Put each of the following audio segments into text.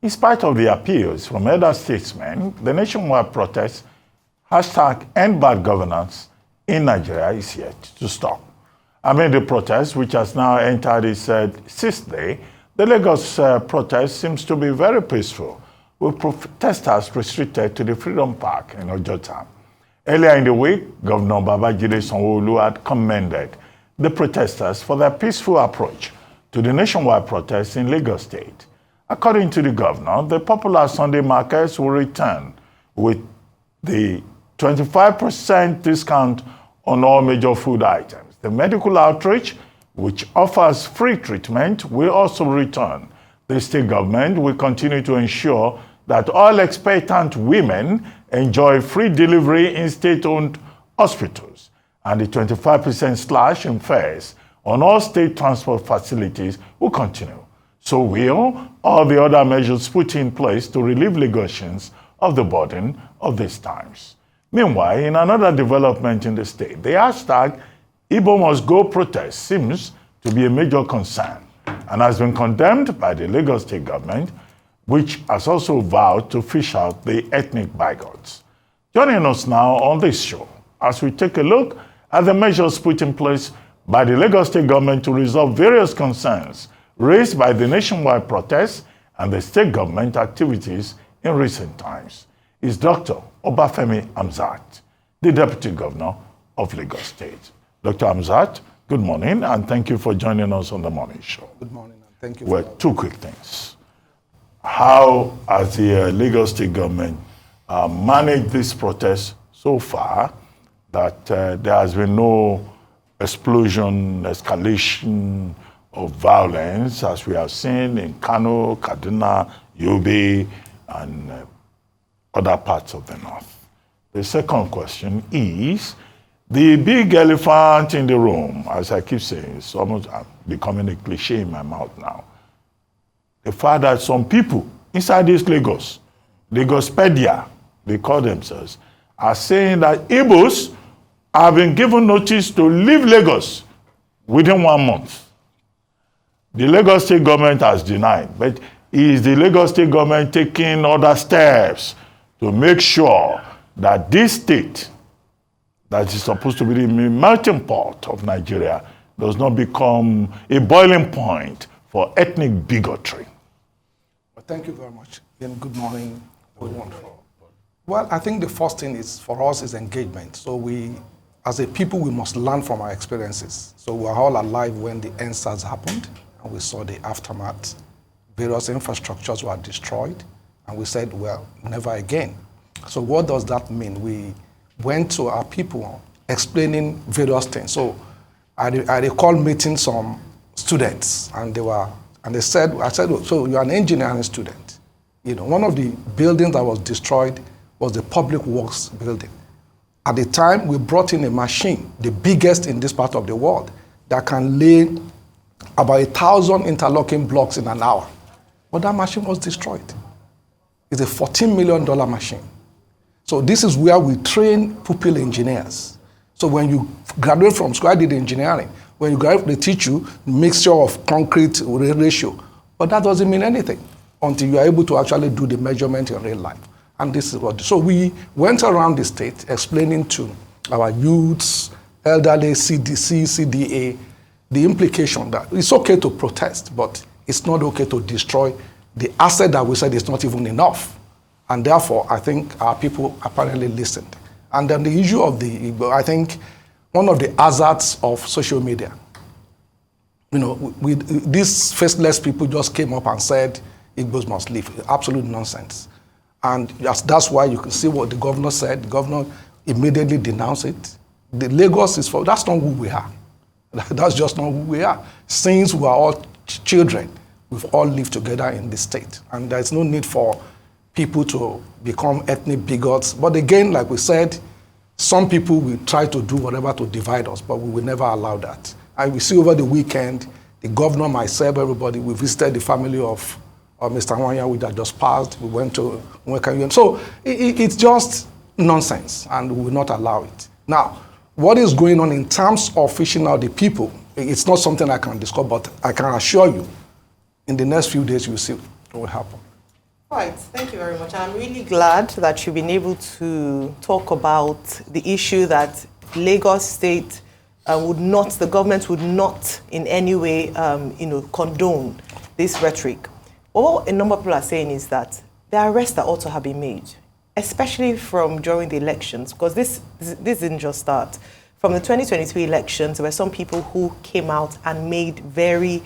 In spite of the appeals from elder statesmen, the nationwide protest, #EndBadGovernance in Nigeria, is yet to stop. Amid the protest, which has now entered its sixth day, the Lagos protest seems to be very peaceful, with protesters restricted to the Freedom Park in Ojota. Earlier in the week, Governor Babajide Sanwo-Olu had commended the protesters for their peaceful approach to the nationwide protest in Lagos State. According to the governor, the popular Sunday markets will return with the 25% discount on all major food items. The medical outreach, which offers free treatment, will also return. The state government will continue to ensure that all expectant women enjoy free delivery in state-owned hospitals, and the 25% slash in fares on all state transport facilities will continue. So will all the other measures put in place to relieve Lagosians of the burden of these times. Meanwhile, in another development in the state, the hashtag Igbo must go protest seems to be a major concern and has been condemned by the Lagos state government, which has also vowed to fish out the ethnic bigots. Joining us now on this show, as we take a look at the measures put in place by the Lagos state government to resolve various concerns raised by the nationwide protests and the state government activities in recent times, is Dr. Obafemi Hamzat, the Deputy Governor of Lagos State. Dr. Hamzat, good morning, and thank you for joining us on the morning show. Good morning, and thank you. Well, two quick things. How has the Lagos State government managed this protest so far that there has been no explosion, escalation of violence, as we have seen in Kano, Kaduna, Yobe, and other parts of the north? The second question is, the big elephant in the room, as I keep saying, it's almost becoming a cliche in my mouth now. The fact that some people inside this Lagospedia, they call themselves, are saying that Igbos have been given notice to leave Lagos within 1 month. The Lagos state government has denied, but is the Lagos state government taking other steps to make sure that this state, that is supposed to be the melting pot of Nigeria, does not become a boiling point for ethnic bigotry? Well, thank you very much, and good morning, everyone. Well, I think the first thing is, for us, is engagement. So we, as a people, we must learn from our experiences. So we are all alive when the EndSARS happened, and we saw the aftermath. Various infrastructures were destroyed, and we said, well, never again. So what does that mean? We went to our people explaining various things. So I recall meeting some students, and they said, I said, so you're an engineering student. You know, one of the buildings that was destroyed was the public works building. At the time, we brought in a machine, the biggest in this part of the world, that can lay about 1,000 interlocking blocks in an hour. But that machine was destroyed. It's a $14 million machine. So this is where we train pupil engineers. So when you graduate from school, I did engineering. When you graduate, they teach you mixture of concrete ratio. But that doesn't mean anything until you are able to actually do the measurement in real life. And this is what, so we went around the state explaining to our youths, elderly, CDC, CDA, the implication that it's okay to protest, but it's not okay to destroy the asset that we said is not even enough. And therefore, I think our people apparently listened. And then the issue of the Igbo, I think one of the hazards of social media, you know, these faceless people just came up and said, Igbos must leave. Absolute nonsense. And that's why you can see what the governor said. The governor immediately denounced it. The Lagos is for, that's not who we are. That's just not who we are. Since we are all children, we've all lived together in this state. And there's no need for people to become ethnic bigots. But again, like we said, some people will try to do whatever to divide us, but we will never allow that. And we see over the weekend, the governor, myself, everybody, we visited the family of Mr. Wanya, which had just passed. We went to Nweka. So it's just nonsense, and we will not allow it. Now, what is going on in terms of fishing out the people, it's not something I can discuss, but I can assure you, in the next few days, you'll see what will happen. Right, thank you very much. I'm really glad that you've been able to talk about the issue that Lagos State the government would not in any way, condone this rhetoric. What a number of people are saying is that the arrests that ought to have been made, especially from during the elections, because this didn't just start. From the 2023 elections, there were some people who came out and made very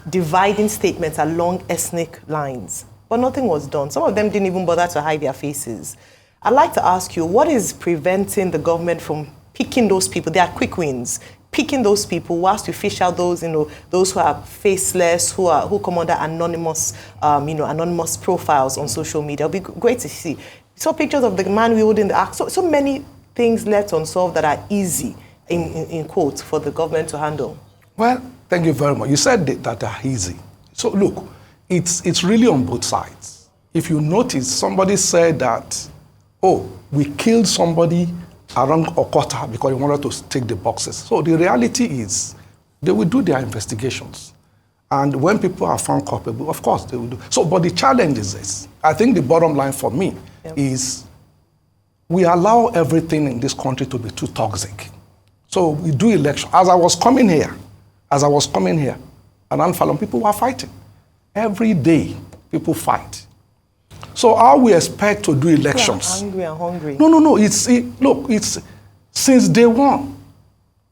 dividing statements along ethnic lines, but nothing was done. Some of them didn't even bother to hide their faces. I'd like to ask you, what is preventing the government from picking those people? They are quick wins. Picking those people whilst you fish out those, those who are faceless, who come under anonymous, anonymous profiles on social media. It'll be great to see. Saw pictures of the man wielding the axe. So many things left unsolved that are easy, in quotes, for the government to handle. Well, thank you very much. You said that are easy. So look, it's really on both sides. If you notice, somebody said that, oh, we killed somebody around Okota because they wanted to take the boxes. So the reality is they will do their investigations. And when people are found culpable, of course they will do. So, but the challenge is this. I think the bottom line for me is we allow everything in this country to be too toxic. So we do election. As I was coming here, and Anfalon, people were fighting. Every day, people fight. So how we expect to do elections? Angry and hungry. No. It's since day one.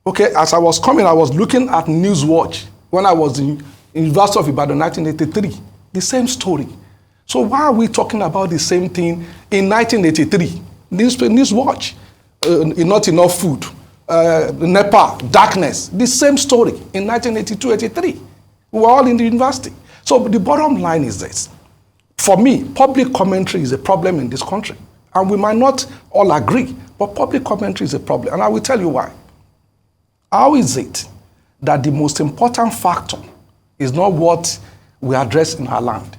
Okay, as I was coming, I was looking at Newswatch when I was in University of Ibadan, 1983. The same story. So why are we talking about the same thing in 1983? Newswatch, not enough food, NEPA, darkness. The same story in 1982-83. We were all in the university. So the bottom line is this. For me, public commentary is a problem in this country. And we might not all agree, but public commentary is a problem. And I will tell you why. How is it that the most important factor is not what we address in our land?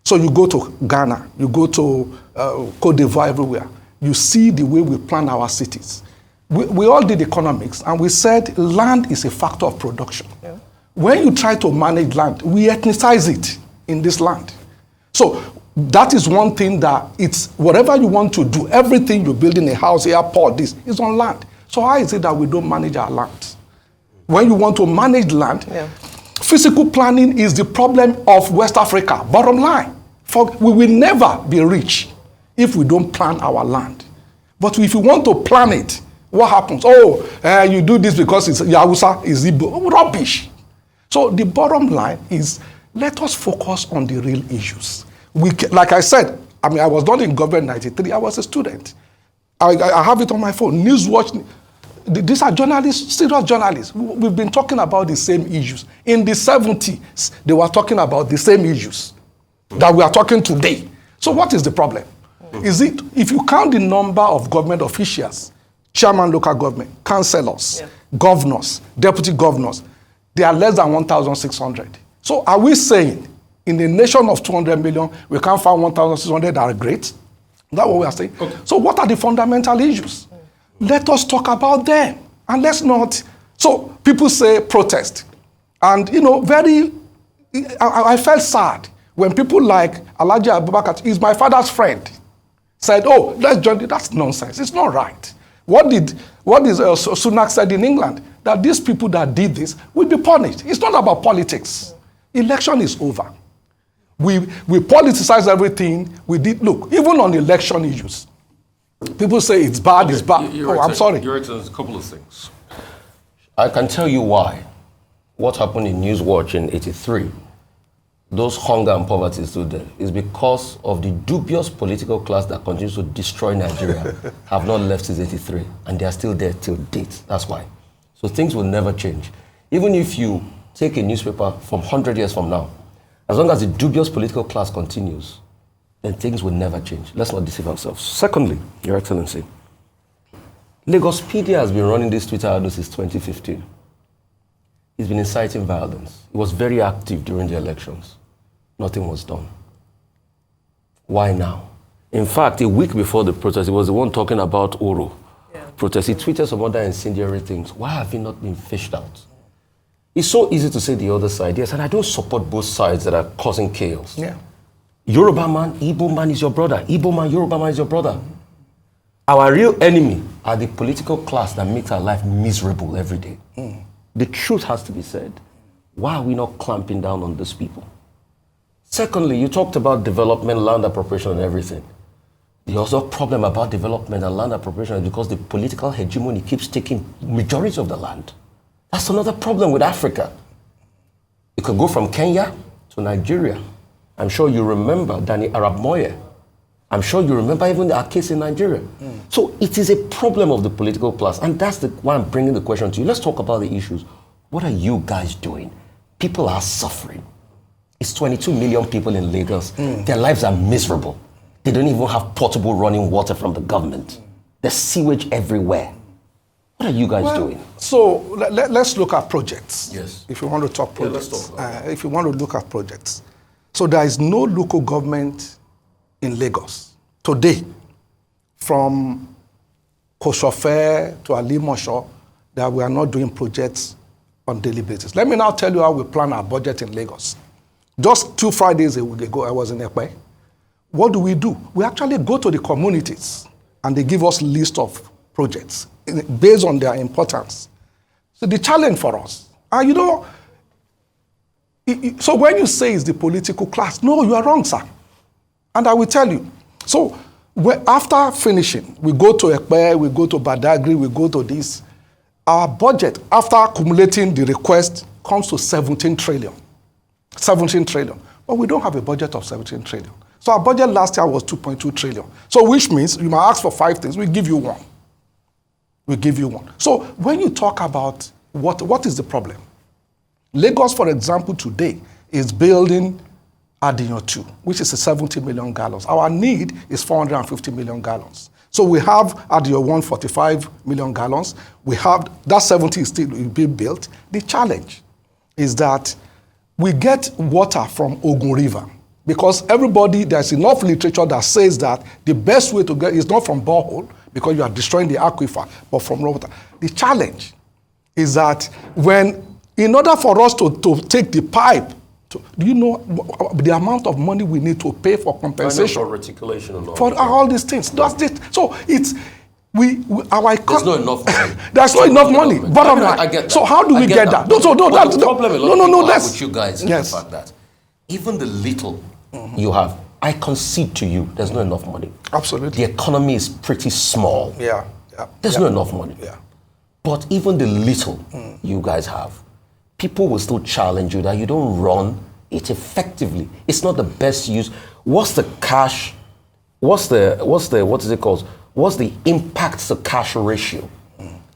So you go to Ghana, you go to Côte d'Ivoire, everywhere. You see the way we plan our cities. We all did economics, and we said land is a factor of production. Yeah. When you try to manage land, we ethnicize it in this land. So that is one thing that it's whatever you want to do, everything you build in a house, airport, this is on land. So how is it that we don't manage our land? When you want to manage land, physical planning is the problem of West Africa, bottom line. We will never be rich if we don't plan our land. But if you want to plan it, what happens? Oh, you do this because it's Yausa, is Igbo. Rubbish. So the bottom line is, let us focus on the real issues. Like I said, I was not in government in 93. I was a student. I have it on my phone. Newswatch. These are journalists, serious journalists. We've been talking about the same issues. In the 70s, they were talking about the same issues that we are talking today. So what is the problem? Is it, if you count the number of government officials, chairman local government, councillors, governors, deputy governors, they are less than 1,600. So are we saying in a nation of 200 million, we can't find 1,600 that are great? Is that what we are saying? Okay. So what are the fundamental issues? Let us talk about them. And let's not... So people say protest. And, I felt sad when people like Alhaji Abubakar, is my father's friend, said, oh, let's join it. That's nonsense. It's not right. What is Sunak said in England? That these people that did this will be punished. It's not about politics. Election is over. We politicize everything. We did, look, even on election issues, people say it's bad, okay, it's bad. I'm sorry. Your Excellency, a couple of things. I can tell you why. What happened in Newswatch in 83, those hunger and poverty is still there, is because of the dubious political class that continues to destroy Nigeria have not left since 83, and they are still there till date. That's why. So things will never change. Even if you take a newspaper from 100 years from now, as long as the dubious political class continues, then things will never change. Let's not deceive ourselves. Secondly, Your Excellency, Lagospedia has been running this Twitter handle since 2015. He's been inciting violence. He was very active during the elections. Nothing was done. Why now? In fact, a week before the protest, he was the one talking about Oro protest. He tweeted some other incendiary things. Why have he not been fished out? It's so easy to say the other side. Yes, and I don't support both sides that are causing chaos. Yeah. Yoruba man, Igbo man is your brother. Igbo man, Yoruba man is your brother. Our real enemy are the political class that makes our life miserable every day. The truth has to be said. Why are we not clamping down on these people? Secondly, you talked about development, land appropriation and everything. The other problem about development and land appropriation is because the political hegemony keeps taking majority of the land. That's another problem with Africa. It could go from Kenya to Nigeria. I'm sure you remember Danny Arab Moye. I'm sure you remember even our case in Nigeria. So it is a problem of the political class, and that's why I'm bringing the question to you. Let's talk about the issues. What are you guys doing? People are suffering. It's 22 million people in Lagos. Their lives are miserable. They don't even have potable running water from the government. There's sewage everywhere. What are you guys doing? So let's look at projects. Yes. If you want to talk projects. Let's talk about if you want to look at projects. So there is no local government in Lagos today, from Koshofe to Alimosho, that we are not doing projects on a daily basis. Let me now tell you how we plan our budget in Lagos. Just 2 Fridays ago, I was in Ekpe. What do? We actually go to the communities and they give us a list of projects based on their importance. So the challenge for us, and so when you say it's the political class, no, you are wrong, sir. And I will tell you. So after finishing, we go to Ekpe, we go to Badagry, we go to this. Our budget, after accumulating the request, comes to 17 trillion. 17 trillion. But we don't have a budget of 17 trillion. So our budget last year was 2.2 trillion. So which means you might ask for 5 things, we give you one. We give you one. So when you talk about what is the problem? Lagos, for example, today is building Adino 2, which is a 70 million gallons. Our need is 450 million gallons. So we have Adino 1, 45 million gallons. We have, that 70 is still being built. The challenge is that we get water from Ogun River because there's enough literature that says that the best way to get is not from borehole because you are destroying the aquifer, but from raw water. The challenge is that in order for us to take the pipe, do you know the amount of money we need to pay for compensation? For reticulation and all. For all these things. That's it. So it's, there's not enough money. There's not enough money. Bottom line. I get that. So how do we get that? No, that's the problem. A lot of people have that's with you guys is the fact that even the little you have, I concede to you, there's not enough money. Absolutely. The economy is pretty small. There's not enough money. But even the little you guys have, people will still challenge you that you don't run it effectively. It's not the best use. What's the cash? What is it called? What's the impact to cash ratio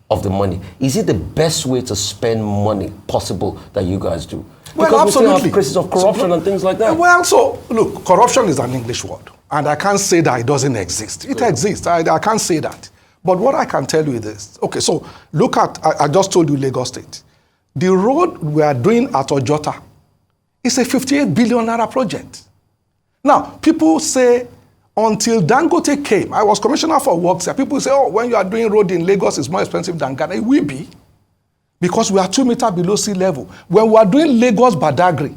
of the money? Is it the best way to spend money possible that you guys do? Because absolutely. we still have cases of corruption and things like that. Well, so look, corruption is an English word, and I can't say that it doesn't exist. It exists. I can't say that. But what I can tell you is this. Okay, so look at, I just told you Lagos State. The road we are doing at Ojota is a 58 billion naira project. Now, people say, until Dangote came, I was commissioner for works here. People say, oh, when you are doing road in Lagos, it's more expensive than Ghana. It will be, because we are 2 meters below sea level. When we are doing Lagos Badagry,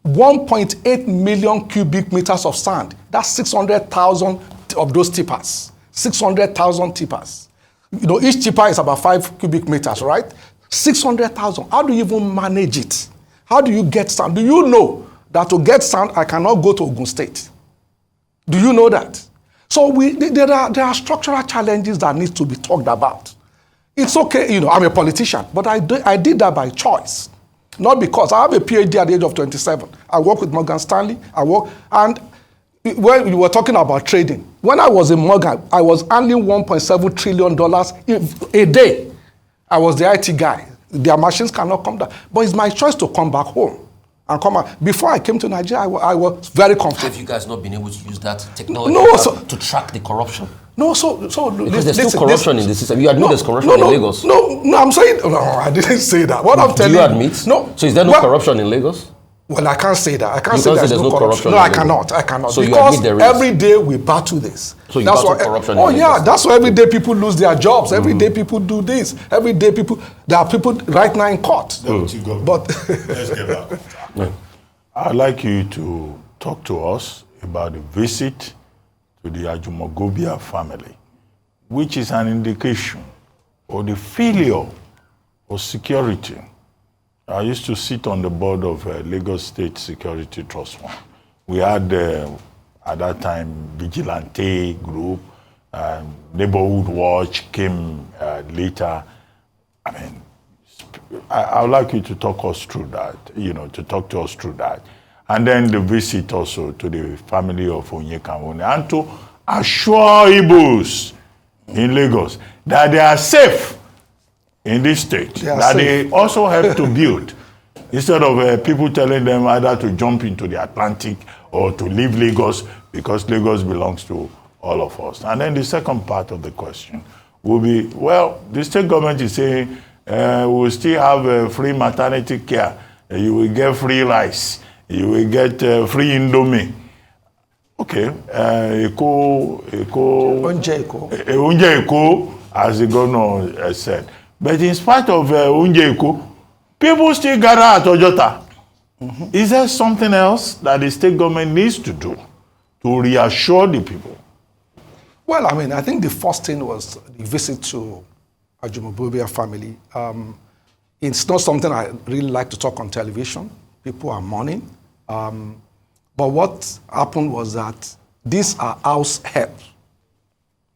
1.8 million cubic meters of sand. That's 600,000 of those tippers. 600,000 tippers. Each tipper is about 5 cubic meters, right? 600,000. How do you even manage it? How do you get sand? Do you know that to get sand, I cannot go to Ogun State? Do you know that? So there are structural challenges that need to be talked about. It's okay, I'm a politician, but I did that by choice. Not because I have a PhD at the age of 27. I work with Morgan Stanley. And when you were talking about trading, when I was in Morgan, I was earning $1.7 trillion a day. I was the IT guy. Their machines cannot come down. But it's my choice to come back home and come out. Before I came to Nigeria, I was very comfortable. Have you guys not been able to use that technology to track the corruption? No, so because there's still corruption in the system. You admit there's corruption in Lagos? No, I'm saying, no, I didn't say that. What I'm telling you. Do you admit? No. So is there no corruption in Lagos? Well, I can't say that. I can't you say there's no corruption. No, I cannot. So because every day we battle this. So you battle corruption. Oh yeah, that's why every day people lose their jobs. Every day people do this. Every day there are people right now in court. But let's get back. I'd like you to talk to us about the visit to the Ajumogobia family, which is an indication of the failure of security. I used to sit on the board of Lagos State Security Trust Fund. We had, at that time, vigilante group, Neighborhood Watch came later. I mean, I would like you to talk us through that, to talk to us through that. And then the visit also to the family of Onyekawone, and to assure Igbos in Lagos that they are safe in this state, that they also have to build, instead of people telling them either to jump into the Atlantic or to leave Lagos, because Lagos belongs to all of us. And then the second part of the question will be, well, the state government is saying we'll still have free maternity care, you will get free rice, you will get free Indomie. Okay, Eko, as the governor said. But in spite of Eko, people still gather at Ojota. Is there something else that the state government needs to do to reassure the people? Well, I mean, I think the first thing was the visit to Ajumogobia family. It's not something I really like to talk on television. People are mourning. But what happened was that these are house help.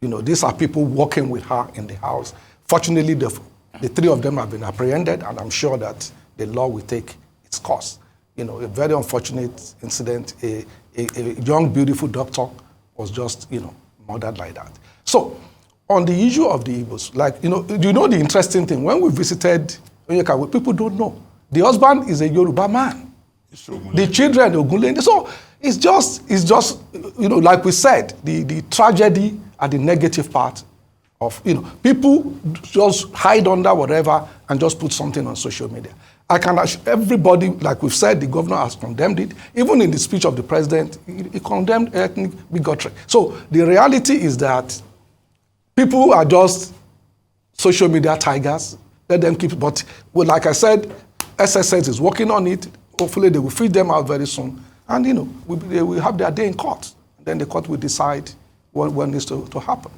These are people working with her in the house. Fortunately, the three of them have been apprehended, and I'm sure that the law will take its course. A very unfortunate incident. A young, beautiful doctor was just, murdered like that. So, on the issue of the Igbos, the interesting thing, when we visited Onyeka, people don't know. The husband is a Yoruba man. The children, Ogunlende. So, it's just, like we said, the tragedy and the negative part of, people just hide under whatever and just put something on social media. I can assure everybody, like we've said, the governor has condemned it. Even in the speech of the president, he condemned ethnic bigotry. So the reality is that people are just social media tigers. Let them keep it. But like I said, SSS is working on it. Hopefully they will feed them out very soon. And, they will have their day in court. Then the court will decide what needs to happen.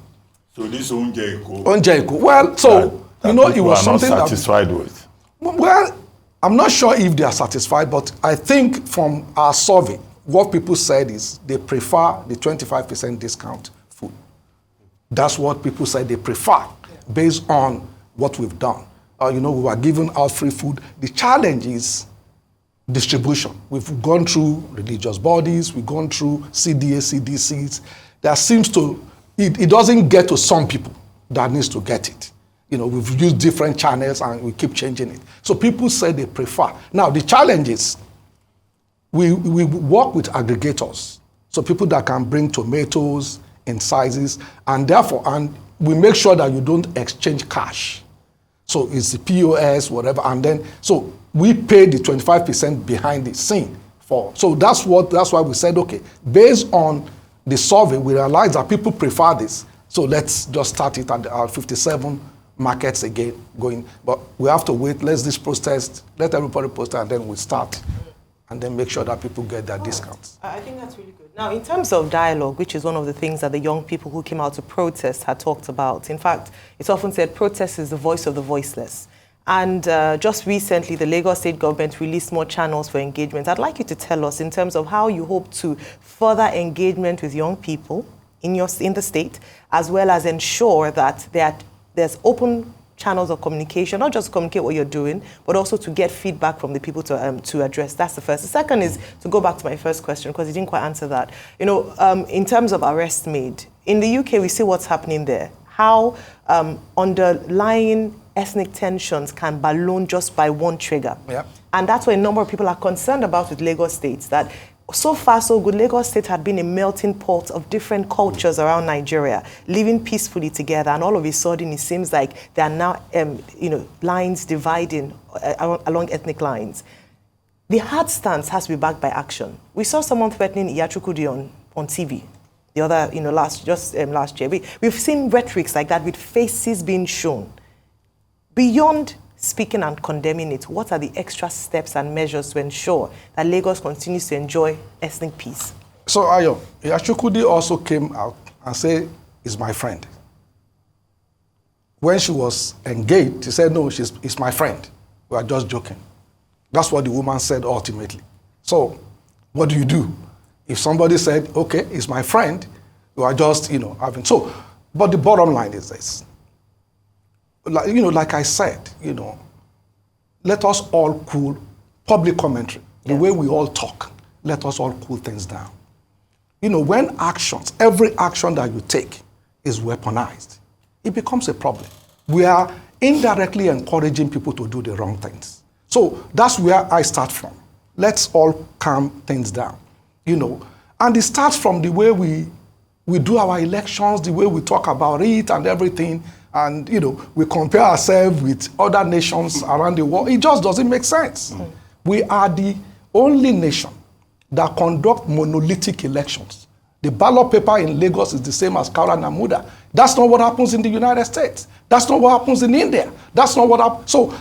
So this Onjeko. Well, so, it was something that... satisfied with? Well, I'm not sure if they are satisfied, but I think from our survey, what people said is they prefer the 25% discount food. That's what people said they prefer, based on what we've done. We were giving out free food. The challenge is distribution. We've gone through religious bodies, we've gone through CDA, CDCs. There seems to, it doesn't get to some people that needs to get it. We've used different channels and we keep changing it. So people say they prefer. Now, the challenge is we work with aggregators. So people that can bring tomatoes in sizes, and therefore, we make sure that you don't exchange cash. So it's the POS, whatever, and then, so we pay the 25% behind the scene for. So that's why we said, okay, based on the survey, we realized that people prefer this. So let's just start it at our 57 markets again going. But we have to wait, let this protest, let everybody protest, and then we start. And then make sure that people get their discounts. I think that's really good. Now, in terms of dialogue, which is one of the things that the young people who came out to protest had talked about. In fact, it's often said protest is the voice of the voiceless. And just recently, the Lagos state government released more channels for engagement. I'd like you to tell us in terms of how you hope to further engagement with young people in the state, as well as ensure that there's open channels of communication, not just communicate what you're doing, but also to get feedback from the people to address. That's the first. The second is to go back to my first question, because you didn't quite answer that. In terms of arrests made, in the UK, we see what's happening there. How underlying ethnic tensions can balloon just by one trigger. Yep. And that's what a number of people are concerned about with Lagos State, that so far, so good. Lagos State had been a melting pot of different cultures around Nigeria, living peacefully together, and all of a sudden, it seems like there are now, lines dividing along ethnic lines. The hard stance has to be backed by action. We saw someone threatening Iyachukudi on TV the other, last year. We've seen rhetorics like that with faces being shown. Beyond speaking and condemning it, what are the extra steps and measures to ensure that Lagos continues to enjoy ethnic peace? So Ayo, Yashukudi also came out and said, "Is my friend." When she was engaged, she said, "No, it's my friend. We are just joking." That's what the woman said ultimately. So, what do you do? If somebody said, "Okay, it's my friend," you are just, having so. But the bottom line is this. Like I said, let us all cool public commentary. The way we all talk, let us all cool things down. When every action that you take is weaponized, it becomes a problem. We are indirectly encouraging people to do the wrong things. So that's where I start from. Let's all calm things down, And it starts from the way we do our elections, the way we talk about it and everything. And, we compare ourselves with other nations around the world. It just doesn't make sense. We are the only nation that conduct monolithic elections. The ballot paper in Lagos is the same as Kaura Namuda. That's not what happens in the United States. That's not what happens in India. That's not what happens. So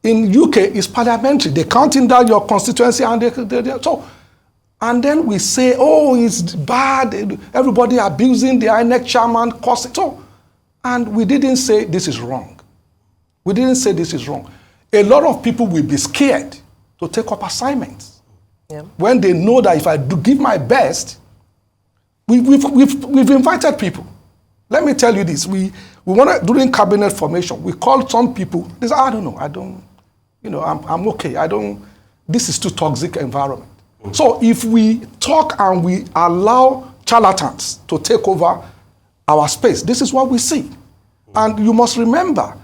in UK, it's parliamentary. They're counting down your constituency and and then we say, "Oh, it's bad. Everybody abusing the INEC chairman, causing." So, and we didn't say this is wrong. We didn't say this is wrong. A lot of people will be scared to take up assignments when they know that if I do give my best, we've invited people. Let me tell you this: we wanted during cabinet formation, we called some people. They said, I'm okay. This is too toxic environment. So if we talk and we allow charlatans to take over our space, this is what we see. And you must remember,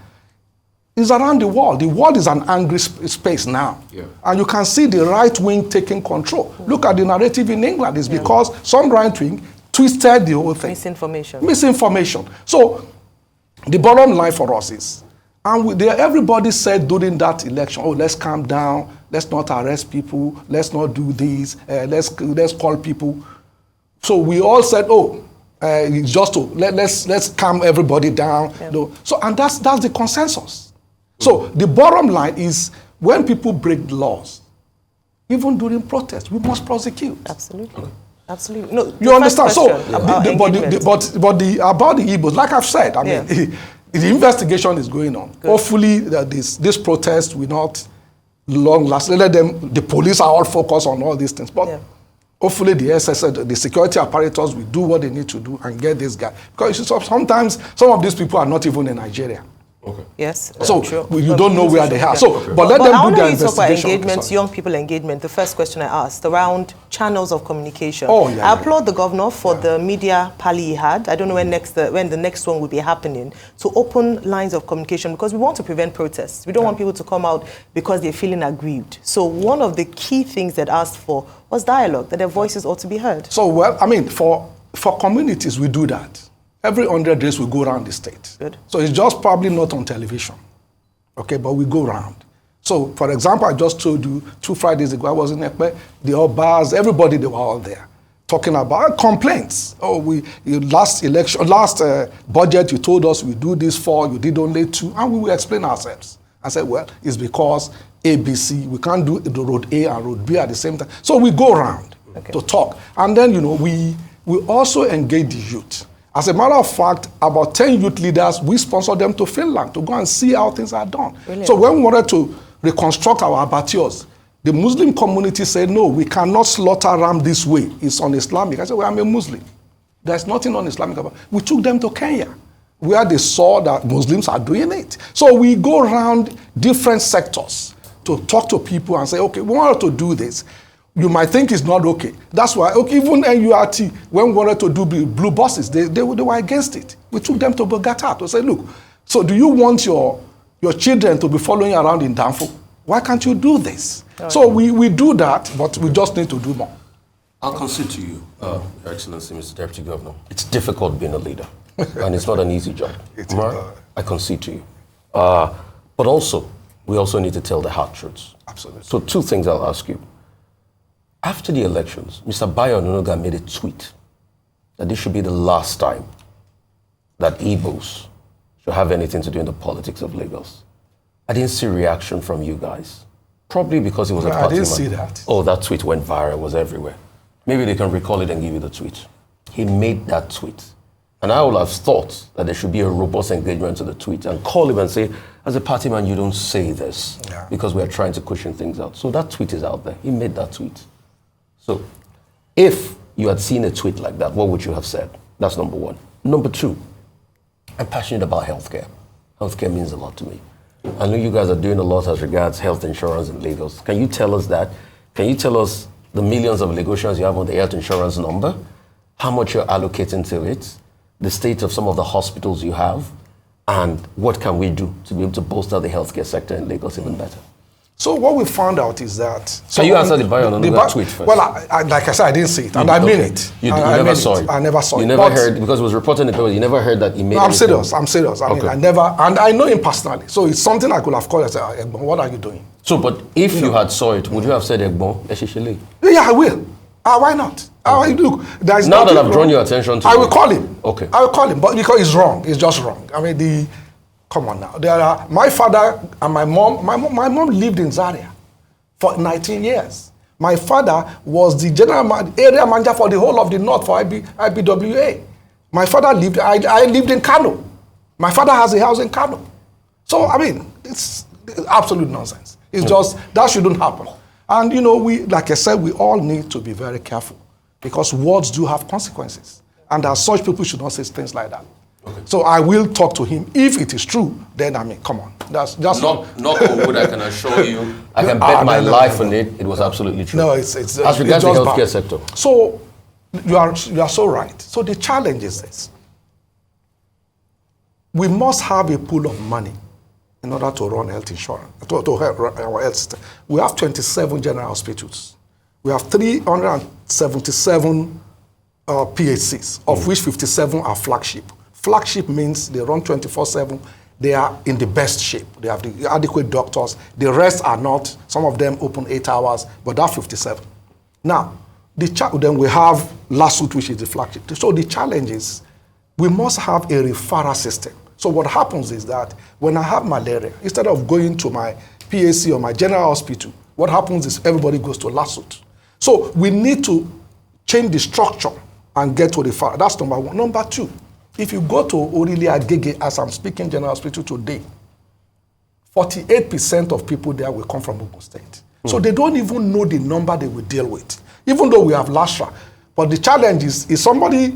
it's around the world. The world is an angry space now. Yeah. And you can see the right wing taking control. Look at the narrative in England. It's because some right wing twisted the whole thing. Misinformation. So the bottom line for us is, everybody said during that election, "Oh, let's calm down. Let's not arrest people. Let's not do this. Let's call people." So we all said, "Oh, just to let's calm everybody down." Yeah. So and that's the consensus. So the bottom line is, when people break the laws, even during protests, we must prosecute. Absolutely. Absolutely. No, you understand? So, about the Igbos, like I've said, I mean, the investigation is going on. Good. Hopefully, this protest will not long last. Let them. The police are all focused on all these things, but hopefully, the DSS, the security apparatus, will do what they need to do and get this guy. Because sometimes some of these people are not even in Nigeria. Okay. Yes. So you don't know where they are. So, but let them do their investigation. Engagement, young people engagement. The first question I asked around channels of communication. I applaud the governor for the media pally he had. I don't know when the next one will be happening, to open lines of communication, because we want to prevent protests. We don't want people to come out because they're feeling aggrieved. So one of the key things that asked for was dialogue, that their voices ought to be heard. So for communities, we do that. Every 100 days, we go around the state. Good. So it's just probably not on television, okay, but we go around. So, for example, I just told you 2 Fridays ago, I was in Ekpe, the Obas, everybody, they were all there, talking about complaints. Oh, last budget, you told us we do this 4, you did only 2, and we will explain ourselves. I said, well, it's because ABC, we can't do the road A and road B at the same time. So we go around to talk. And then, we also engage the youth. As a matter of fact, about 10 youth leaders, we sponsored them to Finland to go and see how things are done. Brilliant. So when we wanted to reconstruct our abattoirs, the Muslim community said, "No, we cannot slaughter ram this way. It's un-Islamic." I said, "Well, I'm a Muslim. There's nothing un-Islamic about it." We took them to Kenya, where they saw that Muslims are doing it. So we go around different sectors to talk to people and say, "Okay, we wanted to do this. You might think it's not okay." That's why, even NURT, when we wanted to do blue buses, they were against it. We took them to Bogota to say, "Look, so do you want your children to be following around in Danfo? Why can't you do this?" So we do that, but we just need to do more. I'll concede to you, Your Excellency, Mr. Deputy Governor. It's difficult being a leader, and it's not an easy job. I concede to you. But also, we also need to tell the hard truths. Absolutely. So 2 things I'll ask you. After the elections, Mr. Bayo Ononuga made a tweet that this should be the last time that Igbos should have anything to do in the politics of Lagos. I didn't see reaction from you guys. Probably because it was a party. I didn't see that. Oh, that tweet went viral, was everywhere. Maybe they can recall it and give you the tweet. He made that tweet. And I would have thought that there should be a robust engagement to the tweet and call him and say, as a party man, you don't say this because we are trying to cushion things out. So that tweet is out there. He made that tweet. So if you had seen a tweet like that, what would you have said? That's number one. Number two, I'm passionate about healthcare. Healthcare means a lot to me. I know you guys are doing a lot as regards health insurance in Lagos. Can you tell us that? Can you tell us the millions of Lagosians you have on the health insurance number? How much you're allocating to it? The state of some of the hospitals you have? And what can we do to be able to bolster the healthcare sector in Lagos even better? So what we found out is that... Can you answer the bio on the tweet first? Well, like I said, I didn't see it, and I mean it. You never saw it? I never saw it. You never heard, because it was reported in the paper, you never heard that he made I'm serious. I mean, I never, and I know him personally. So it's something I could have called and said, what are you doing? So, but if you had saw it, would you have said, Egbon, Eshishele? Yeah, I will. Why not? Look, there's now that I've drawn your attention to I will call him. Okay. I will call him, but because it's wrong. It's just wrong. I mean, come on now. My father and my mom lived in Zaria for 19 years. My father was the area manager for the whole of the North for IBWA. My father lived, I lived in Kano. My father has a house in Kano. So, I mean, it's absolute nonsense. It's just, that shouldn't happen. And, you know, like I said, we all need to be very careful because words do have consequences. And as such, people should not say things like that. Okay. So I will talk to him. If it is true, then, I mean, come on. That's just not wood, I can assure you. I can bet my life on it. It was absolutely true. No, it's as regards the healthcare sector. So you are so right. So the challenge is this. We must have a pool of money in order to run health insurance, to help our health system. We have 27 general hospitals. We have 377 PHCs, of which 57 are flagship. Flagship means they run 24/7. They are in the best shape. They have the adequate doctors. The rest are not. Some of them open 8 hours, but that's 57. Now, then we have Lasut, which is the flagship. So the challenge is we must have a referral system. So what happens is that when I have malaria, instead of going to my PAC or my general hospital, what happens is everybody goes to Lasut. So we need to change the structure and get to referral. That's number one. Number two, if you go to Orile Agege, as I'm speaking general hospital today, 48% of people there will come from Ogun State. So they don't even know the number they will deal with, even though we have LASRA. But the challenge is, if somebody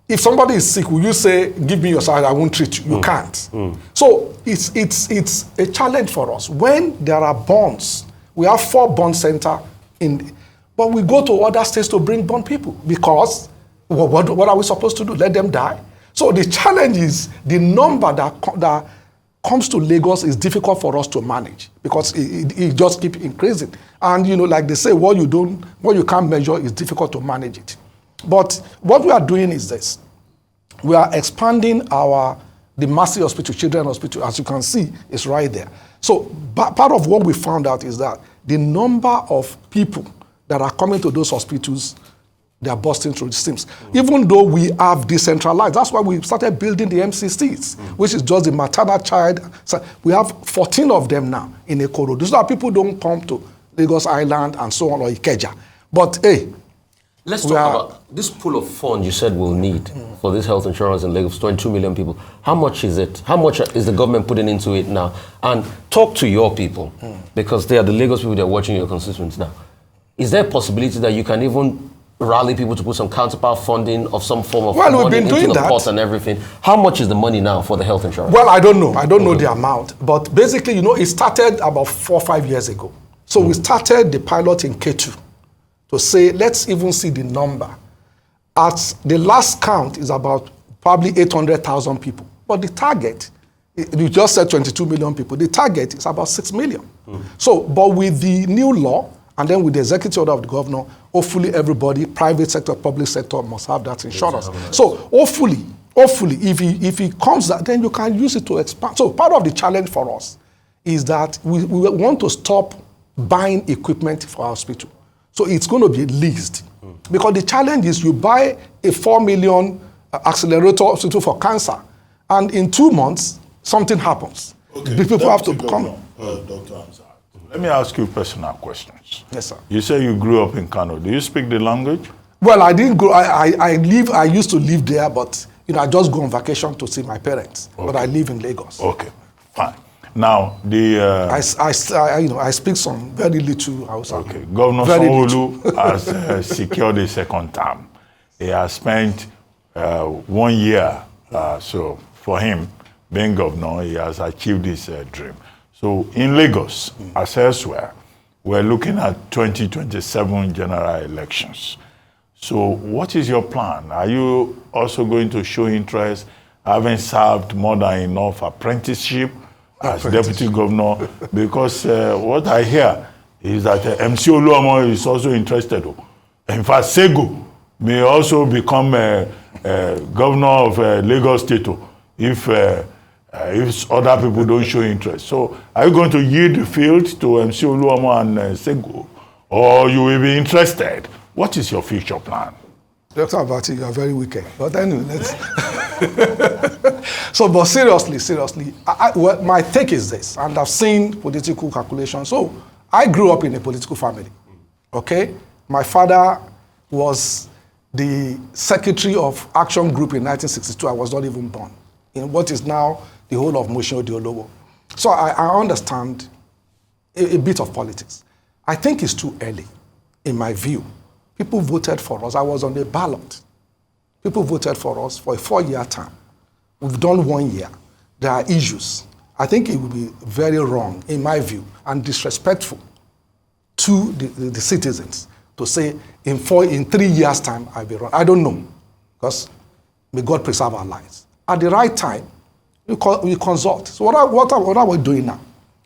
is sick, will you say, give me your salary, I won't treat you? You can't. So it's a challenge for us. When there are bonds, we have 4 bond centers, but we go to other states to bring bond people because what are we supposed to do? Let them die? So the challenge is the number that comes to Lagos is difficult for us to manage because it just keeps increasing. And you know, like they say, what you can't measure is difficult to manage it. But what we are doing is this. We are expanding the Mercy Hospital, Children's Hospital, as you can see, is right there. So part of what we found out is that the number of people that are coming to those hospitals, they are bursting through the seams. Even though we have decentralized, that's why we started building the MCCs, which is just the maternal child. So we have 14 of them now in Ekorodu. So that people don't come to Lagos Island and so on, or Ikeja. But hey, let's talk about this pool of funds you said we'll need for this health insurance in Lagos, 22 million people. How much is it? How much is the government putting into it now? And talk to your people, because they are the Lagos people that are watching your constituents now. Is there a possibility that you can even rally people to put some counterpart funding of some form of money we've been into doing the that. pot and everything? How much is the money now for the health insurance? Well, I don't know. I don't know the amount. But basically, you know, it started about 4 or 5 years ago. So we started the pilot in K2 to say, let's even see the number. At the last count is about probably 800,000 people. But the target, you just said 22 million people. The target is about 6 million. So, but with the new law, and then with the executive order of the governor, hopefully everybody, private sector, public sector, must have that insurance. So hopefully, if it comes, then you can use it to expand. So part of the challenge for us is that we want to stop buying equipment for our hospital. So it's going to be leased. Because the challenge is you buy a 4 million accelerator hospital for cancer, and in 2 months, something happens. Okay. People have to come. Dr. Hamzat, let me ask you personal questions. Yes, sir. You say you grew up in Kano. Do you speak the language? Well, I didn't go. I used to live there, but I just go on vacation to see my parents. Okay. But I live in Lagos. Okay, fine. Now I speak some very little Hausa. Okay, Governor Sanwo-Olu has secured a second term. He has spent 1 year. So for him, being governor, he has achieved his dream. So in Lagos, as elsewhere, we're looking at 2027 general elections. So what is your plan? Are you also going to show interest, having served more than enough apprenticeship as deputy governor? Because what I hear is that MC Oluomo is also interested. In fact, Sego may also become governor of Lagos State if other people don't show interest. So are you going to yield the field to MC Oluomo and Sego, or you will be interested? What is your future plan? Dr. Abati, you are very wicked. But anyway, let's... So, but seriously, well, my take is this, and I've seen political calculations. So, I grew up in a political family, okay? My father was the secretary of Action Group in 1962. I was not even born, in what is now the whole of Moshin Odiolowo. So, I understand a bit of politics. I think it's too early, in my view. People voted for us. I was on the ballot. People voted for us for a 4-year term. We've done 1 year. There are issues. I think it would be very wrong, in my view, and disrespectful to the citizens to say in 3 years' time I'll be wrong. I don't know, because may God preserve our lives. At the right time, we consult. So what are we doing now?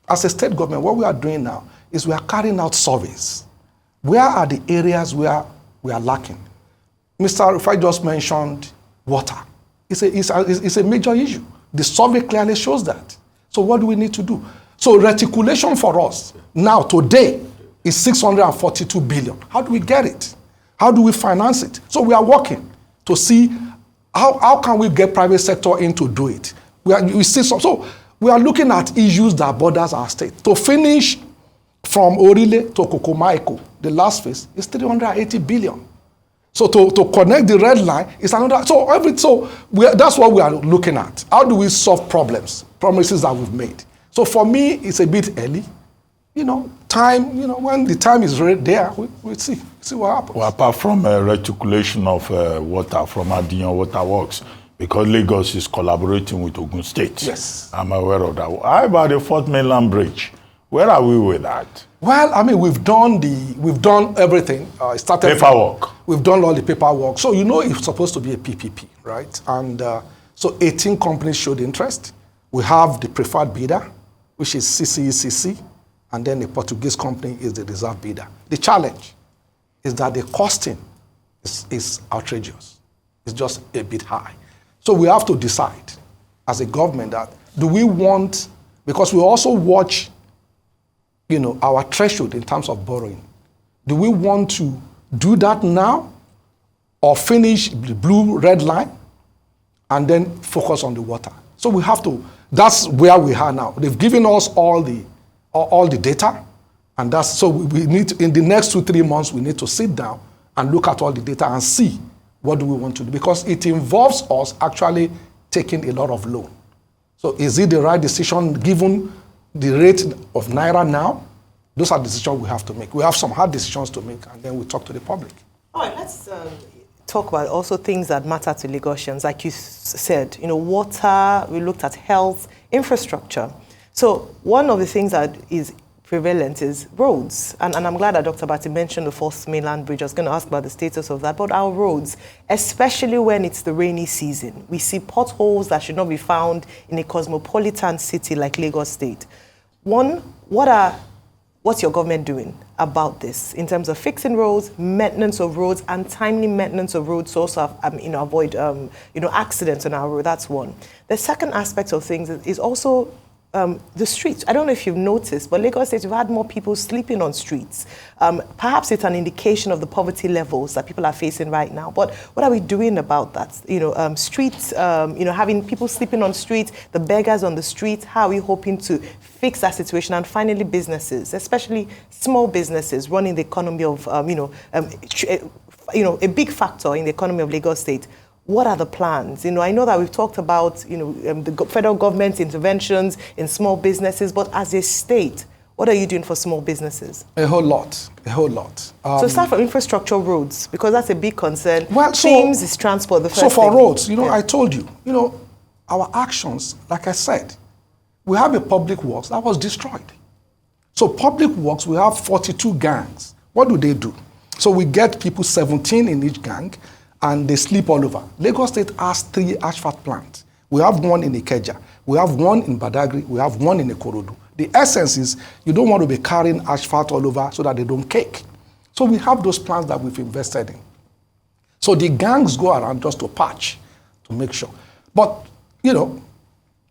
As a state government, what we are doing now is we are carrying out surveys. Where are the areas where we are lacking? Mr. Rufai just mentioned water. It's a major issue. The survey clearly shows that. So what do we need to do? So reticulation for us now, today, is 642 billion. How do we get it? How do we finance it? So we are working to see how can we get private sector in to do it. So we are looking at issues that borders our state. To finish from Orile to Kokomaiko, the last phase is 380 billion. So to connect the red line is another. That's what we are looking at. How do we solve promises that we've made? So for me, it's a bit early. Time. When the time is there, we'll see what happens. Well, apart from reticulation of water from Adiyan Water Works, because Lagos is collaborating with Ogun State. Yes, I'm aware of that. How about the Fourth Mainland Bridge? Where are we with that? Well, I mean, we've done everything. Paperwork. We've done all the paperwork. So it's supposed to be a PPP, right? And so 18 companies showed interest. We have the preferred bidder, which is CCECC, and then the Portuguese company is the reserve bidder. The challenge is that the costing is outrageous. It's just a bit high. So we have to decide as a government that do we want, because we also watch our threshold in terms of borrowing. Do we want to do that now or finish the blue-red line and then focus on the water? So we have to, that's where we are now. They've given us all the data, and so we need to, in the next 2-3 months, we need to sit down and look at all the data and see what do we want to do, because it involves us actually taking a lot of loan. So is it the right decision given the rate of Naira now? Those are decisions we have to make. We have some hard decisions to make, and then we talk to the public. All right, let's talk about also things that matter to Lagosians. Like you said, water, we looked at health, infrastructure. So one of the things that is prevalent is roads. And I'm glad that Dr. Bati mentioned the Fourth Mainland Bridge. I was going to ask about the status of that. But our roads, especially when it's the rainy season, we see potholes that should not be found in a cosmopolitan city like Lagos State. One, what's your government doing about this in terms of fixing roads, maintenance of roads, and timely maintenance of roads to also avoid accidents on our road? That's one. The second aspect of things is also the streets. I don't know if you've noticed, but Lagos State, we've had more people sleeping on streets. Perhaps it's an indication of the poverty levels that people are facing right now. But what are we doing about that? Streets, having people sleeping on streets, the beggars on the streets. How are we hoping to fix that situation? And finally, businesses, especially small businesses running the economy of, a big factor in the economy of Lagos State. What are the plans? I know that we've talked about, the federal government's interventions in small businesses, but as a state, what are you doing for small businesses? A whole lot. So start from infrastructure, roads, because that's a big concern. Well, Teams is transport, the first So for thing. roads, I told you, our actions, like I said, we have a public works that was destroyed. So public works, we have 42 gangs. What do? So we get people 17 in each gang, and they sleep all over. Lagos State has 3 asphalt plants. We have one in Ikeja, we have one in Badagry, we have one in Ikorodu. The essence is you don't want to be carrying asphalt all over so that they don't cake. So we have those plans that we've invested in. So the gangs go around just to patch, to make sure. But,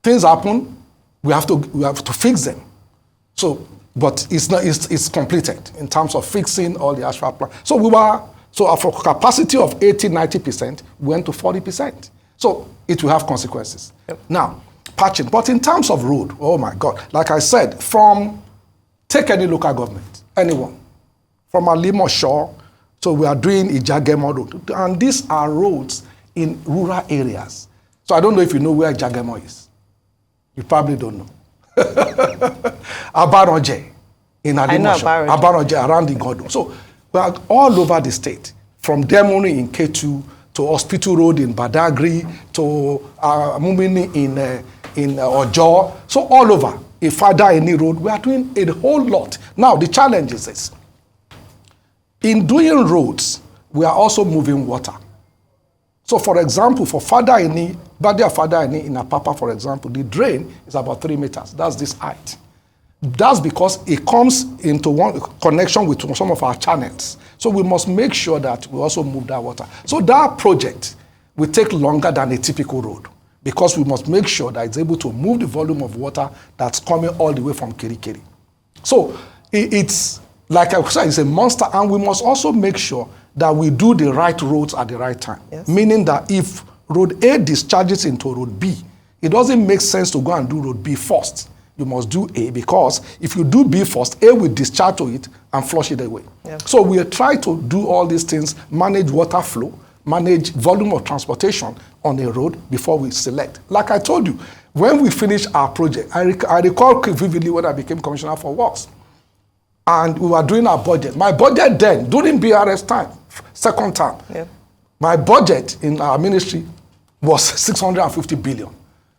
things happen, we have to fix them. So, but it's completed in terms of fixing all the asphalt plants. So our capacity of 80-90% went to 40%. So it will have consequences. Yep. Now, patching. But in terms of road, oh my God, like I said, take any local government, anyone, from Alimo Shore, so we are doing Ijagemo Road. And these are roads in rural areas. So I don't know if you know where Ijagemo is. You probably don't know. Abaroje in Alimo Shore. Abaroje around Igodo. So we are all over the state, from Demoni in K2 to Hospital Road in Badagry to Mumini in Ojo. So all over, if Ifada any road, we are doing a whole lot. Now the challenge is this. In doing roads, we are also moving water. So for example, for Badia Fadaini in Apapa, for example, the drain is about 3 meters. That's this height. That's because it comes into one connection with some of our channels. So we must make sure that we also move that water. So that project will take longer than a typical road because we must make sure that it's able to move the volume of water that's coming all the way from Kirikiri. So it's, like I said, it's a monster, and we must also make sure that we do the right roads at the right time. Yes. Meaning that if Road A discharges into Road B, it doesn't make sense to go and do Road B first. You must do A, because if you do B first, A will discharge to it and flush it away. Yeah. So we try to do all these things, manage water flow, manage volume of transportation on a road before we select. Like I told you, when we finished our project, I recall vividly when I became Commissioner for Works, and we were doing our budget. My budget then, during BRS time, second term, yeah, my budget in our ministry was 650 billion.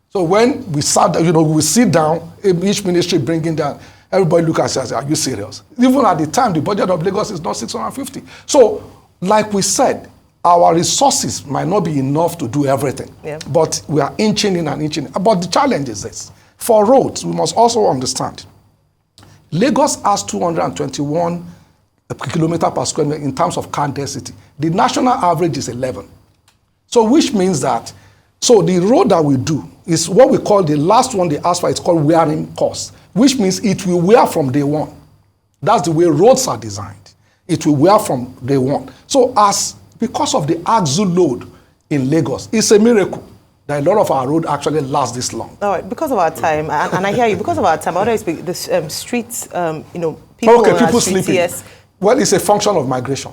So when we sat, we sit down, each ministry bringing down, everybody look at us and say, are you serious? Even at the time, the budget of Lagos is not 650. So, like we said, our resources might not be enough to do everything, yeah, but we are inching in and inching in. But the challenge is this. For roads, we must also understand, Lagos has 221 kilometers per square meter in terms of car density. The national average is 11. So which means that, so the road that we do is what we call the last one, the asphalt, it's called wearing course, which means it will wear from day one. That's the way roads are designed. It will wear from day one. So because of the axle load in Lagos, it's a miracle that a lot of our road actually last this long. All right, because of our time, and I hear you, because of our time, I want to speak, the streets, people sleeping. Yes. Well, it's a function of migration.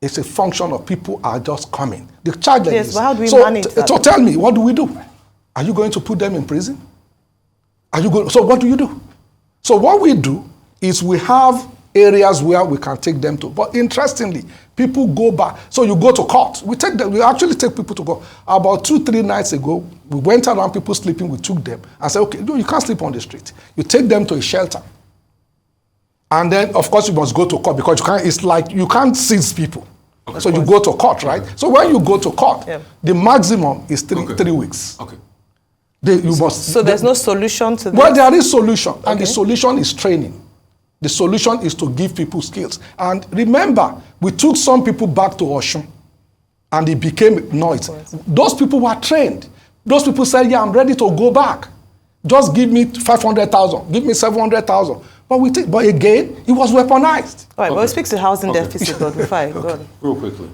It's a function of people are just coming. The challenge is, but how do we manage that? So tell me, what do we do? Are you going to put them in prison? So what do you do? So what we do is we have areas where we can take them to. But interestingly, people go back. So you go to court. We actually take people to court. About 2-3 nights ago, we went around people sleeping, we took them and said, okay, no, you can't sleep on the street. You take them to a shelter. And then, of course, you must go to court because it's like you can't seize people. Okay. So you go to court, right? Okay. So when you go to court, yeah, the maximum is 3 weeks. Okay. So there's no solution to this? Well, there is solution. Okay. And the solution is training. The solution is to give people skills. And remember, we took some people back to Oshun, and it became noise. Those people were trained. Those people said, yeah, I'm ready to go back. Just give me 500,000. Give me 700,000. But again, it was weaponized. All right, but we speak to housing deficit, but we're fine. Go on. Real quickly,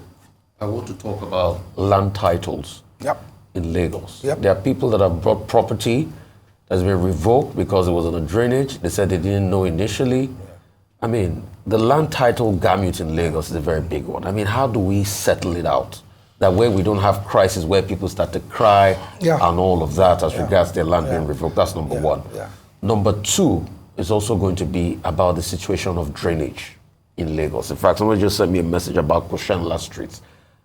I want to talk about land titles, yep, in Lagos. Yep. There are people that have brought property that's been revoked because it was on a drainage. They said they didn't know initially. I mean, the land title gamut in Lagos is a very big one. I mean, how do we settle it out? That way we don't have crisis where people start to cry and all of that as regards their land being revoked. That's number one. Number two is also going to be about the situation of drainage in Lagos. In fact, someone just sent me a message about Koshenla Street,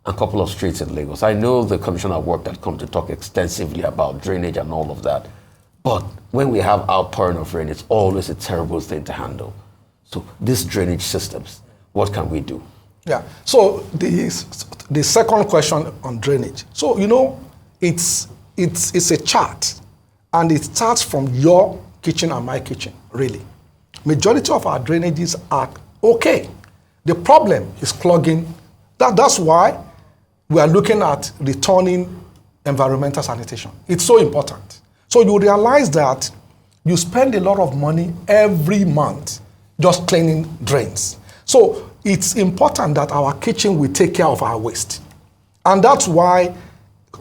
a couple of streets in Lagos. I know the Commissioner of Work had come to talk extensively about drainage and all of that. But when we have outpouring of rain, it's always a terrible thing to handle. So these drainage systems, what can we do? Yeah, so the second question on drainage. So, you know, it's a chart, and it starts from your kitchen and my kitchen, really. Majority of our drainages are okay. The problem is clogging. That's why we are looking at returning environmental sanitation. It's so important. So you realize that you spend a lot of money every month just cleaning drains. So it's important that our kitchen will take care of our waste. And that's why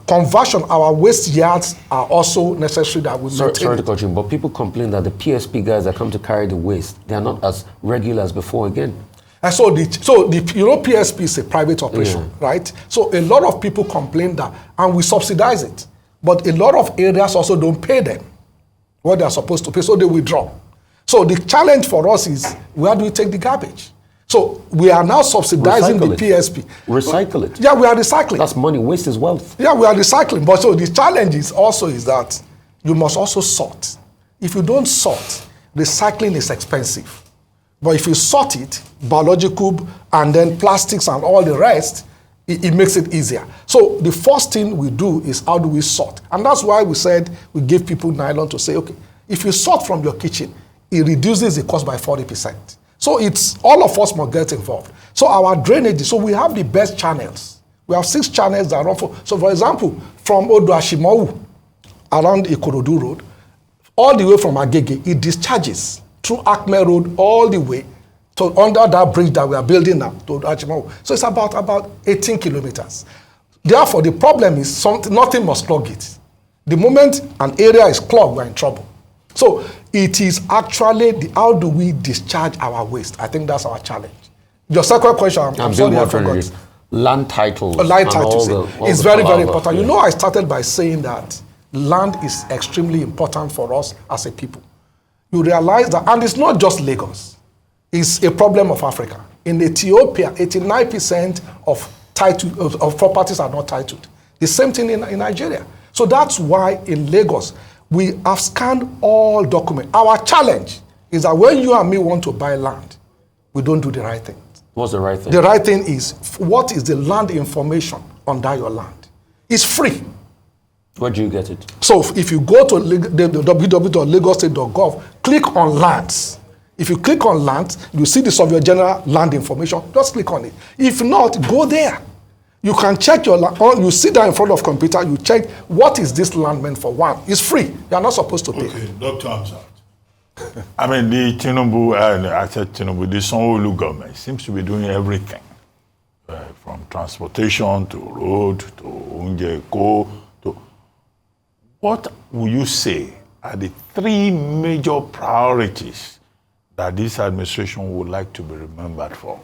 conversion, our waste yards are also necessary that we maintain. Sorry to cut you, but people complain that the PSP guys that come to carry the waste, they are not as regular as before again. And so you know, PSP is a private operation, right? So a lot of people complain that, and we subsidize it. But a lot of areas also don't pay them what they are supposed to pay, so they withdraw. So the challenge for us is, where do we take the garbage? So we are now subsidizing the PSP. Recycle it. Yeah, we are recycling. That's money. Waste is wealth. Yeah, we are recycling. But so the challenge is that you must also sort. If you don't sort, recycling is expensive. But if you sort it, biological and then plastics and all the rest, it makes it easier. So the first thing we do is, how do we sort? And that's why we said we give people nylon to say, okay, if you sort from your kitchen, it reduces the cost by 40%. So it's all of us must get involved. So our drainage, so we have the best channels. We have 6 channels that run for, so for example, from Odoashimau around Ikorodu Road, all the way from Agege, it discharges through Acme Road all the way to under that bridge that we are building now to Odoashimau. So it's about 18 kilometers. Therefore, the problem is nothing must clog it. The moment an area is clogged, we're in trouble. So it is actually how do we discharge our waste? I think that's our challenge. Your second question, I'm sorry I forgot. Land titles. Land titles is very, very important. You know, I started by saying that land is extremely important for us as a people. You realize that, and it's not just Lagos. It's a problem of Africa. In Ethiopia, 89% of properties are not titled. The same thing in Nigeria. So that's why in Lagos, we have scanned all documents. Our challenge is that when you and me want to buy land, we don't do the right thing. What's the right thing? The right thing is, what is the land information under your land? It's free. Where do you get it? So if you go to www.lagostate.gov, click on lands. If you click on lands, you see the Surveyor General land information. Just click on it. If not, go there. You can check your land. You sit there in front of computer, you check what is this land meant for. One, it's free. You are not supposed to pay. Okay, Dr. Hamzat. I mean, the Tinubu, I said Tinubu, the Sanwo-Olu government seems to be doing everything. From transportation to road to Unjeko to... What will you say are the 3 major priorities that this administration would like to be remembered for?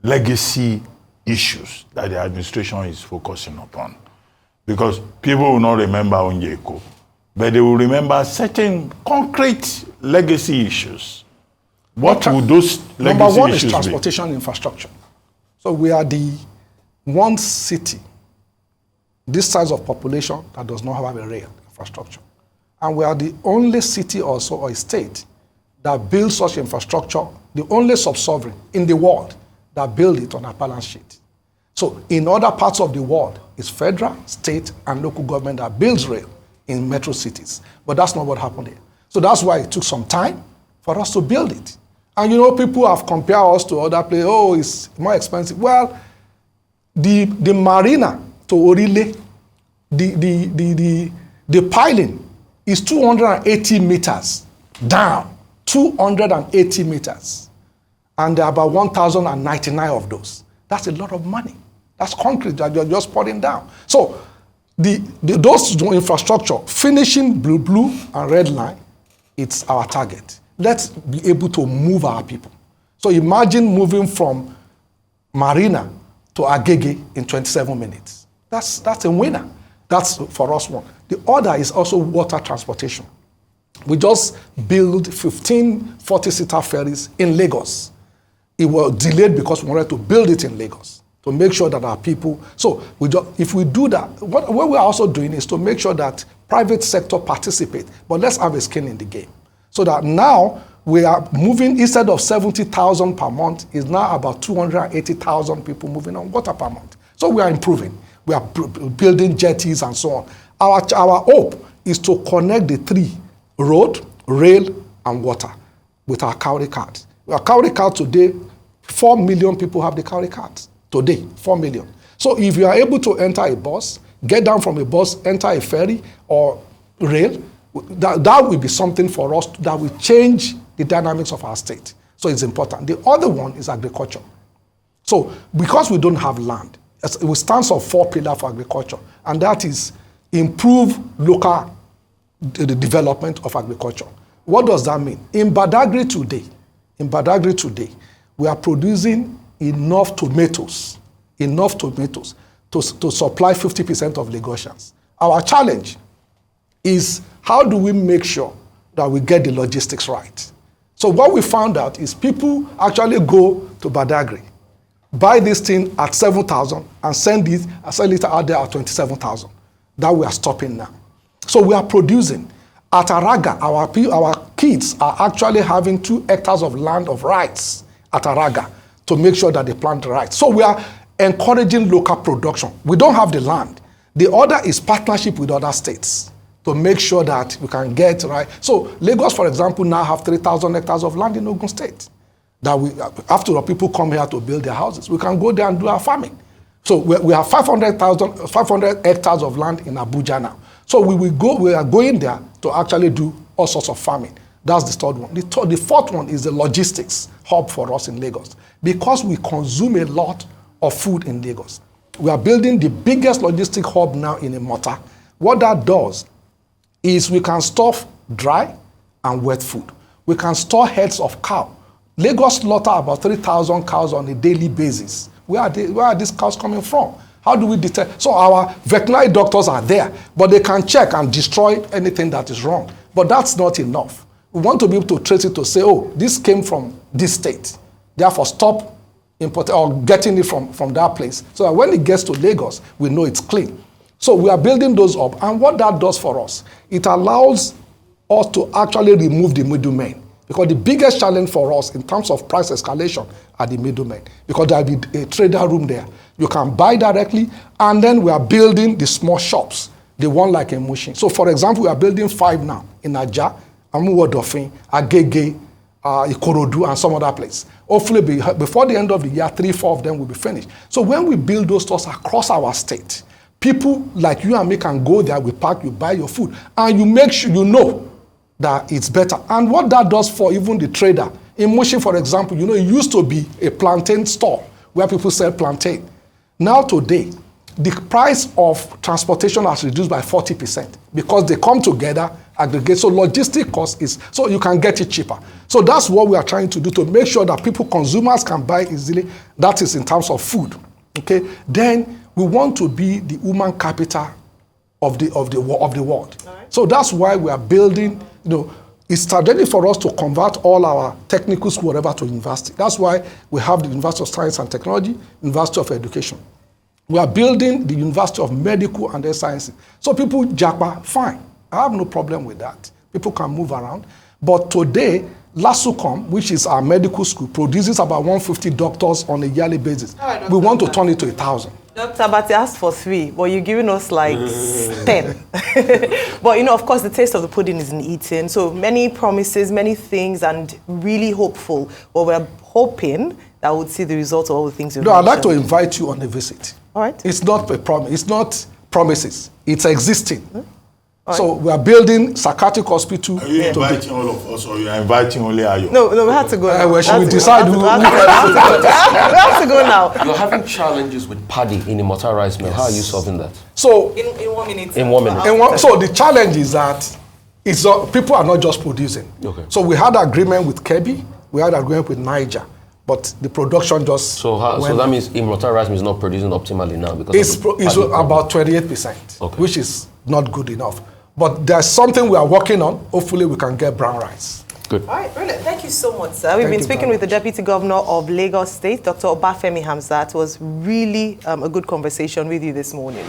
Legacy issues that the administration is focusing upon. Because people will not remember Unjeko, but they will remember certain concrete legacy issues. What would those legacy issues be? Number one is transportation infrastructure. So we are the one city, this size of population, that does not have a rail infrastructure. And we are the only city also, or a state, that builds such infrastructure, the only sub-sovereign in the world that build it on a balance sheet. So in other parts of the world, it's federal, state, and local government that builds rail in metro cities. But that's not what happened here. So that's why it took some time for us to build it. And you know, people have compared us to other places. Oh, it's more expensive. Well, the marina to Orile, the piling is 280 meters down. 280 meters. And there are about 1,099 of those. That's a lot of money. That's concrete that you're just putting down. So those infrastructure, finishing blue and red line, it's our target. Let's be able to move our people. So imagine moving from Marina to Agege in 27 minutes. That's a winner. That's for us one. The other is also water transportation. We just built 15 40-seater ferries in Lagos. It was delayed because we wanted to build it in Lagos to make sure that our people, so if we do that, what we're also doing is to make sure that private sector participate, but let's have a skin in the game. So that now we are moving, instead of 70,000 per month, is now about 280,000 people moving on water per month. So we are improving. We are building jetties and so on. Our hope is to connect the three: road, rail, and water with our cowrie cards. Our cowrie card today, 4 million people have the cowrie cards. Today, 4 million. So if you are able to enter a bus, get down from a bus, enter a ferry or rail, that will be something for us that will change the dynamics of our state. So it's important. The other one is agriculture. So because we don't have land, it stands on 4 pillars for agriculture, and that is improve local the development of agriculture. What does that mean? In Badagry today, we are producing enough tomatoes to supply 50% of Lagosians. Our challenge is how do we make sure that we get the logistics right? So what we found out is people actually go to Badagry, buy this thing at 7,000 and sell it out there at 27,000. That we are stopping now. So we are producing. At Araga, our kids are actually having 2 hectares of land of rice at Araga to make sure that they plant the rice. So we are encouraging local production. We don't have the land. The other is partnership with other states to make sure that we can get right. So Lagos, for example, now have 3,000 hectares of land in Ogun State. That we, after all, people come here to build their houses. We can go there and do our farming. So we have 500 hectares of land in Abuja now. So we are going there to actually do all sorts of farming. That's the third one. The fourth one is the logistics hub for us in Lagos. Because we consume a lot of food in Lagos. We are building the biggest logistic hub now in Imota. What that does is we can store dry and wet food. We can store heads of cow. Lagos slaughter about 3,000 cows on a daily basis. Where are these cows coming from? How do we detect? So our veterinary doctors are there, but they can check and destroy anything that is wrong. But that's not enough. We want to be able to trace it to say, oh, this came from this state. Therefore, stop importing or getting it from that place. So that when it gets to Lagos, we know it's clean. So we are building those up. And what that does for us, it allows us to actually remove the middlemen. Because the biggest challenge for us in terms of price escalation are the middlemen. Because there will be a trader room there. You can buy directly, and then we are building the small shops, the one like a Mushin. So for example, we are building 5 now in Aja, Amuwodofin, Agege, Ikorodu, and some other place. Hopefully before the end of the year, 3-4 of them will be finished. So when we build those stores across our state, people like you and me can go there, we park, you buy your food, and you make sure you know that it's better. And what that does for even the trader, in Mushin, for example, it used to be a plantain store where people sell plantain. Now today, the price of transportation has reduced by 40% because they come together, aggregate. So logistic cost is, so you can get it cheaper. So that's what we are trying to do to make sure that consumers can buy easily. That is in terms of food. Okay. Then we want to be the human capital of the world. Right. So that's why we are building. It's strategic for us to convert all our technical school, whatever, to university. That's why we have the University of Science and Technology, University of Education. We are building the University of Medical and Health Sciences. So people, Japa, fine. I have no problem with that. People can move around. But today, LASUCOM, which is our medical school, produces about 150 doctors on a yearly basis. We want to turn it to 1,000. Dr. Abati asked for 3, but you're giving us like 10. But of course, the taste of the pudding is in eating. So many promises, many things, and really hopeful. But we're hoping that we'll see the results of all the things you've mentioned. I'd like to invite you on a visit. All right. It's not a promise. It's not promises. It's existing. So we are building psychiatric hospital. Are you inviting all of us, or you are inviting only Ayo? No, we have to go now. Well, should we decide who? We have to go now. You're having challenges with paddy in Imota rice mill. How are you solving that? So in 1 minute. In 1 minute. So the challenge is that people are not just producing. Okay. So we had agreement with Kebbi. We had agreement with Niger. but the production just So that means Immortal Rice is not producing optimally now because it's about 28%, okay, which is not good enough. But there's something we are working on. Hopefully, we can get brown rice. Good. All right, brilliant. Thank you so much, sir. We've been speaking with the Deputy Governor of Lagos State, Dr. Obafemi Hamzat. It was really a good conversation with you this morning.